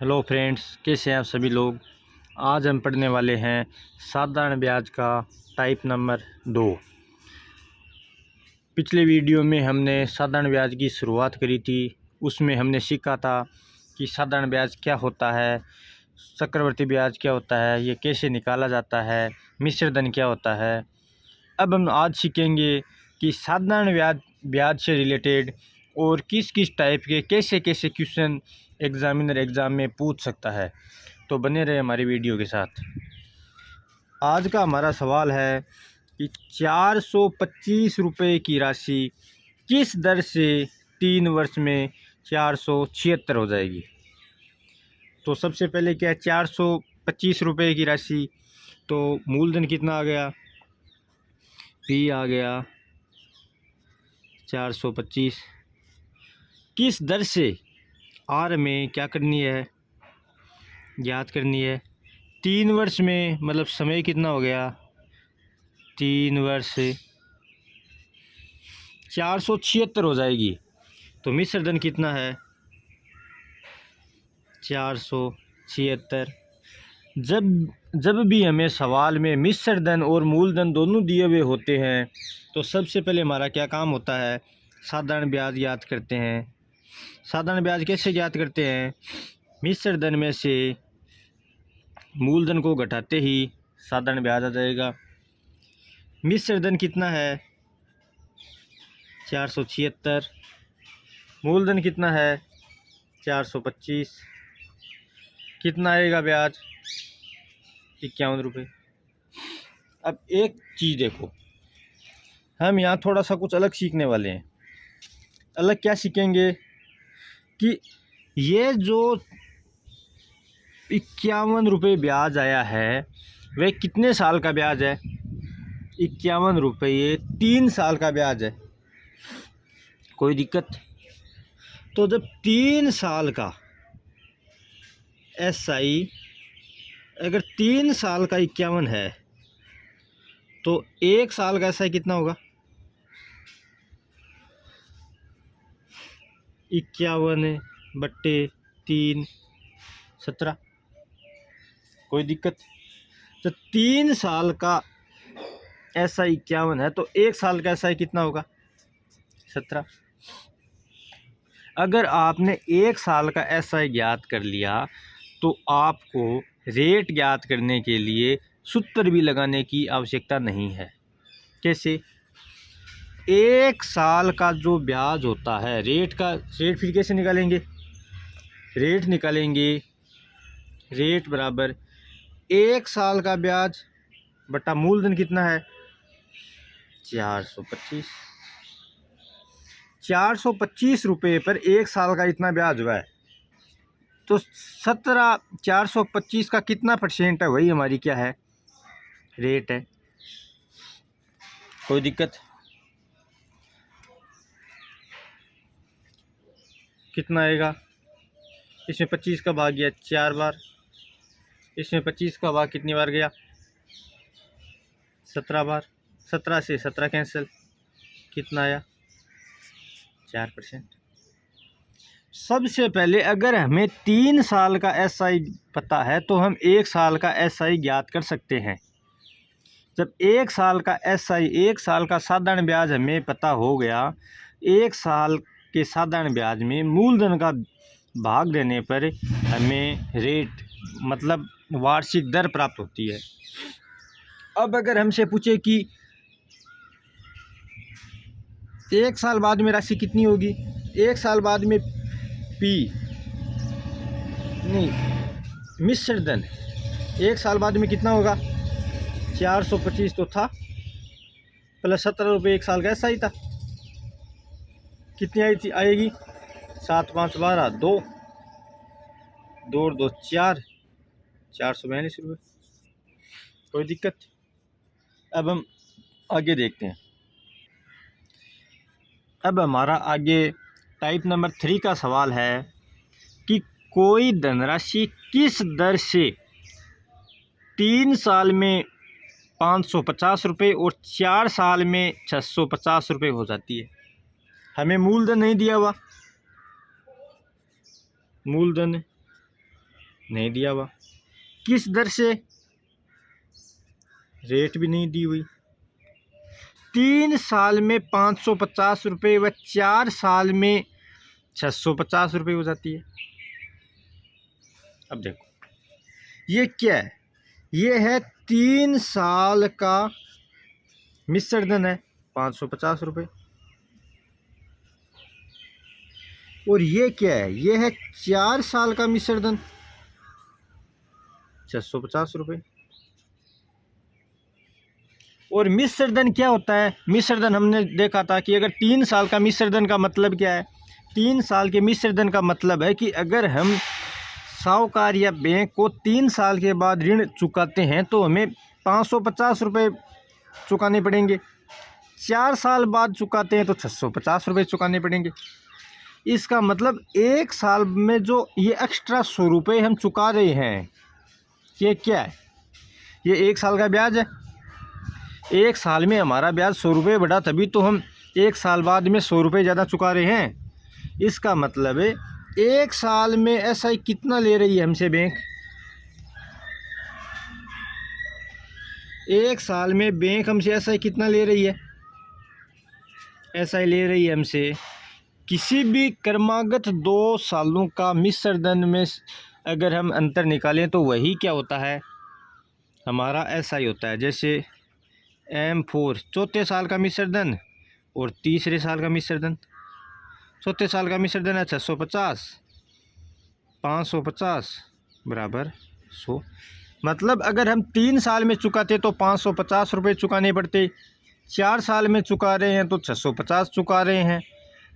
Hello friends, कैसे हैं आप सभी लोग। आज हम पढ़ने वाले हैं साधारण ब्याज का टाइप नंबर 2। पिछले वीडियो में हमने साधारण ब्याज की शुरुआत करी थी। उसमें हमने सीखा था कि साधारण ब्याज क्या होता है, चक्रवर्ती ब्याज क्या होता है, ये कैसे निकाला जाता है, मिश्र धन क्या होता है। अब हम आज सीखेंगे कि साधारण ब्याज से रिलेटेड और किस किस टाइप के कैसे कैसे क्वेश्चन एग्जामिनर एग्ज़ाम में पूछ सकता है। तो बने रहे हमारी वीडियो के साथ। आज का हमारा सवाल है कि 425 रुपये की राशि किस दर से 3 वर्ष में 476 हो जाएगी। तो सबसे पहले क्या है, 425 रुपये की राशि, तो मूलधन कितना आ गया, पी आ गया 425। किस दर से, आर में क्या करनी है, याद करनी है। 3 वर्ष में मतलब समय कितना हो गया, 3 वर्ष से 476 हो जाएगी। तो मिश्र धन कितना है, 476। जब भी हमें सवाल में मिश्र धन और मूलधन दोनों दिए हुए होते हैं तो सबसे पहले हमारा क्या काम होता है, साधारण ब्याज ज्ञात करते हैं। साधारण ब्याज कैसे ज्ञात करते हैं, मिश्र धन में से मूलधन को घटाते ही साधारण ब्याज आ जाएगा। मिश्र धन कितना है, 476। मूलधन कितना है, 425। कितना आएगा ब्याज, 51 रुपये। अब एक चीज़ देखो, हम यहाँ थोड़ा सा कुछ अलग सीखने वाले हैं। अलग क्या सीखेंगे कि ये जो 51 रुपये ब्याज आया है वह कितने साल का ब्याज है, 51 रुपये 3 साल का ब्याज है। कोई दिक्कत। तो जब 3 साल का SI, अगर 3 साल का 51 है तो 1 साल का SI कितना होगा, 51/3 17। कोई दिक्कत। तो 3 साल का SI 51 है तो 1 साल का SI कितना होगा, 17। अगर आपने 1 साल का SI ज्ञात कर लिया तो आपको रेट ज्ञात करने के लिए सूत्र भी लगाने की आवश्यकता नहीं है। कैसे, 1 साल का जो ब्याज होता है, रेट फिर कैसे निकालेंगे, रेट निकालेंगे, रेट बराबर 1 साल का ब्याज बटा मूलधन कितना है, 425। 425 रुपये पर 1 साल का इतना ब्याज हुआ है तो 17 425 का कितना % है, वही हमारी क्या है, रेट है। कोई दिक्कत। कितना आएगा, इसमें 25 का भाग गया 4 बार, इसमें 25 का भाग कितनी बार गया, 17 बार। 17 से 17 कैंसिल, कितना आया, 4%। सबसे पहले अगर हमें 3 साल का SI पता है तो हम 1 साल का SI ज्ञात कर सकते हैं। जब 1 साल का SI, 1 साल का साधारण ब्याज हमें पता हो गया, 1 साल के साधारण ब्याज में मूलधन का भाग देने पर हमें रेट मतलब वार्षिक दर प्राप्त होती है। अब अगर हमसे पूछे कि 1 साल बाद में राशि कितनी होगी, 1 साल बाद में मिश्र धन 1 साल बाद में कितना होगा, 425 तो था प्लस 17 रुपये 1 साल का SI था। कितनी आएगी, 7 5 12 2 2 2 4 442 रुपये। कोई दिक्कत। अब हम आगे देखते हैं। अब हमारा आगे टाइप नंबर 3 का सवाल है कि कोई धनराशि किस दर से 3 साल में 550 रुपये और 4 साल में 650 रुपये हो जाती है। हमें मूलधन नहीं दिया हुआ, मूलधन नहीं दिया हुआ। किस दर से? रेट भी नहीं दी हुई। 3 साल में 550 रुपये व 4 साल में 650 रुपये हो जाती है। अब देखो ये क्या है, ये है 3 साल का मिश्र धन है 550 रुपये, और ये क्या है, ये है 4 साल का मिश्र धन 650 रुपये। और मिश्र धन क्या होता है? मिश्र धन हमने देखा था कि अगर 3 साल का मिश्र धन का मतलब क्या है? 3 साल के मिश्र धन का मतलब है कि अगर हम साहूकार या बैंक को 3 साल के बाद ऋण चुकाते हैं तो हमें 550 रुपये चुकाने पड़ेंगे, 4 साल बाद चुकाते हैं तो 650 रुपये चुकाने पड़ेंगे। इसका मतलब 1 साल में जो ये एक्स्ट्रा 100 रुपये हम चुका रहे हैं, ये क्या है? ये 1 साल का ब्याज है। 1 साल में हमारा ब्याज 100 रुपये बढ़ा, तभी तो हम 1 साल बाद में 100 रुपये ज़्यादा चुका रहे हैं। इसका मतलब है 1 साल में एसआई कितना ले रही है हमसे बैंक? 1 साल में बैंक हमसे एसआई कितना ले रही है? एसआई ले रही है हमसे किसी भी क्रमागत 2 सालों का मिश्र धन में अगर हम अंतर निकालें तो वही क्या होता है? हमारा एसआई होता है। जैसे M4 चौथे साल का मिश्र धन और तीसरे साल का मिश्र धन। चौथे साल का मिश्र धन है 650, 550 बराबर 100। मतलब अगर हम 3 साल में चुकाते तो 550 रुपये चुकाने पड़ते, 4 साल में चुका रहे हैं तो 650 चुका रहे हैं,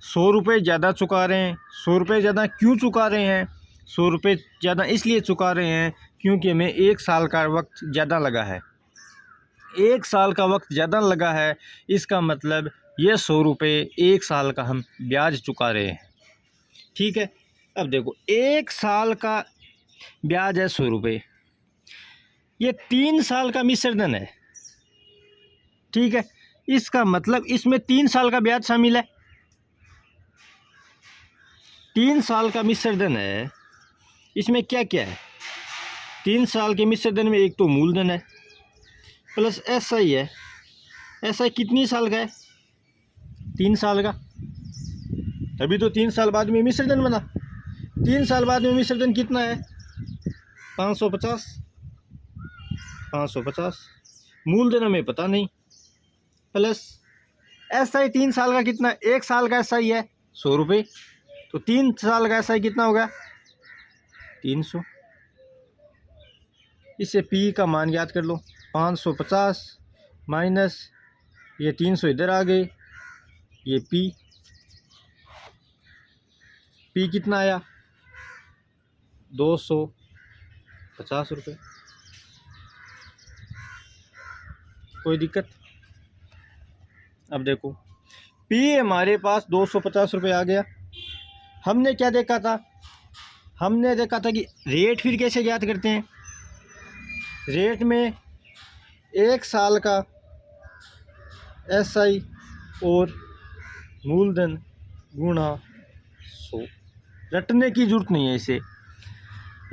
100 रुपये ज़्यादा चुका रहे हैं। 100 रुपये ज़्यादा क्यों चुका रहे हैं? 100 रुपये ज़्यादा इसलिए चुका रहे हैं क्योंकि हमें 1 साल का वक्त ज़्यादा लगा है। 1 साल का वक्त ज़्यादा लगा है, इसका मतलब ये 100 रुपये 1 साल का हम ब्याज चुका रहे हैं। ठीक है, अब देखो 1 साल का ब्याज है 100 रुपये, ये 3 साल का मिश्र धन है। ठीक है, इसका मतलब इसमें 3 साल का ब्याज शामिल है। 3 साल का मिश्र धन है, इसमें क्या क्या है? 3 साल के मिश्र धन में एक तो मूलधन है प्लस एसआई है। एसआई कितनी साल का है? 3 साल का, तभी तो 3 साल बाद में मिश्र धन बना। 3 साल बाद में मिश्र धन कितना है? 550। 550 मूलधन हमें पता नहीं, प्लस एसआई 3 साल का कितना है? 1 साल का एसआई है 100 रुपये, तो 3 साल का एसआई कितना होगा? 300। इससे पी का मान याद कर लो, 550 माइनस ये 300 इधर आ गए, ये पी कितना आया? 250 रुपये। कोई दिक्कत? अब देखो पी हमारे पास 250 रुपये आ गया। हमने क्या देखा था? हमने देखा था कि रेट फिर कैसे ज्ञात करते हैं? रेट में 1 साल का एसआई और मूलधन गुणा 100। रटने की जरूरत नहीं है इसे।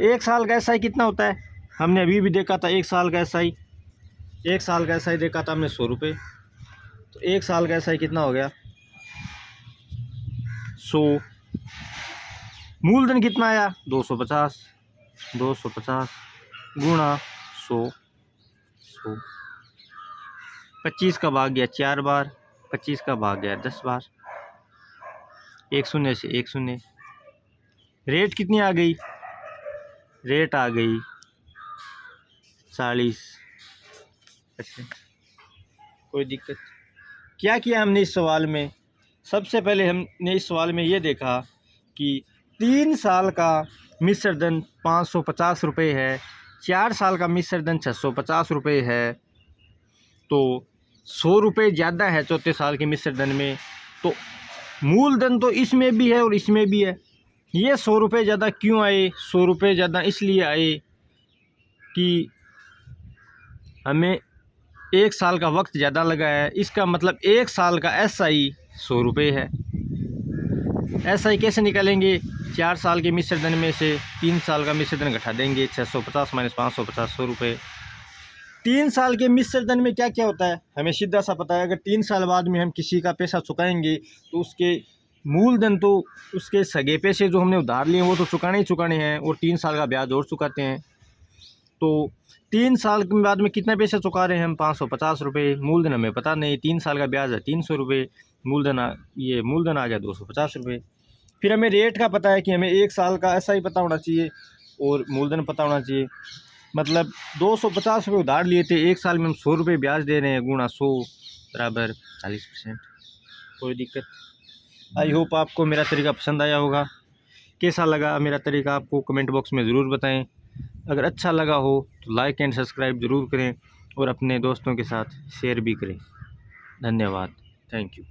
1 साल का एसआई कितना होता है? हमने अभी भी देखा था 1 साल का एसआई। 1 साल का एसआई देखा था हमने 100 रुपये, तो 1 साल का एसआई कितना हो गया? 100। मूलधन कितना आया? 250। 250 गुणा 100। 25 का भाग गया 4 बार, 25 का भाग गया 10 बार, 1 शून्य से 1 शून्य। रेट कितनी आ गई? रेट आ गई 40%। कोई दिक्कत? क्या किया हमने इस सवाल में? सबसे पहले हमने इस सवाल में ये देखा कि 3 साल का मिश्र धन 550 रुपये है, 4 साल का मिश्र धन 650 रुपये है, तो 100 रुपये ज़्यादा है चौथे साल के मिश्र धन में। तो मूलधन तो इसमें भी है और इसमें भी है। ये 100 रुपये ज़्यादा क्यों आए? 100 रुपये ज़्यादा इसलिए आए कि हमें 1 साल का वक्त ज़्यादा लगा है। इसका मतलब 1 साल का एसआई 100 रुपये है। ऐसा ही कैसे निकालेंगे? 4 साल के मिश्र धन में से 3 साल का मिश्र धन घटा देंगे। 650 माइनस 550 100 रुपये। 3 साल के मिश्र धन में क्या क्या होता है हमें सीधा सा पता है। अगर 3 साल बाद में हम किसी का पैसा चुकाएंगे तो उसके मूलधन तो उसके सगे पैसे जो हमने उधार लिए वो तो चुकाने हैं और 3 साल का ब्याज और चुकाते हैं। तो 3 साल के बाद में कितना पैसा चुका रहे हैं हम? 550 रुपये। मूलधन हमें पता नहीं, 3 साल का ब्याज है 300 रुपये, मूलधन आ गया 250 रुपये। फिर हमें रेट का पता है कि हमें 1 साल का ऐसा ही पता होना चाहिए और मूलधन पता होना चाहिए। मतलब 250 रुपये उधार लिए थे, 1 साल में हम 100 रुपये ब्याज दे रहे हैं, गुणा 100 बराबर 40%। कोई दिक्कत? आई होप आपको मेरा तरीका पसंद आया होगा। कैसा लगा मेरा तरीका आपको कमेंट बॉक्स में ज़रूर बताएं। अगर अच्छा लगा हो तो लाइक एंड सब्सक्राइब ज़रूर करें और अपने दोस्तों के साथ शेयर भी करें। धन्यवाद। Thank you.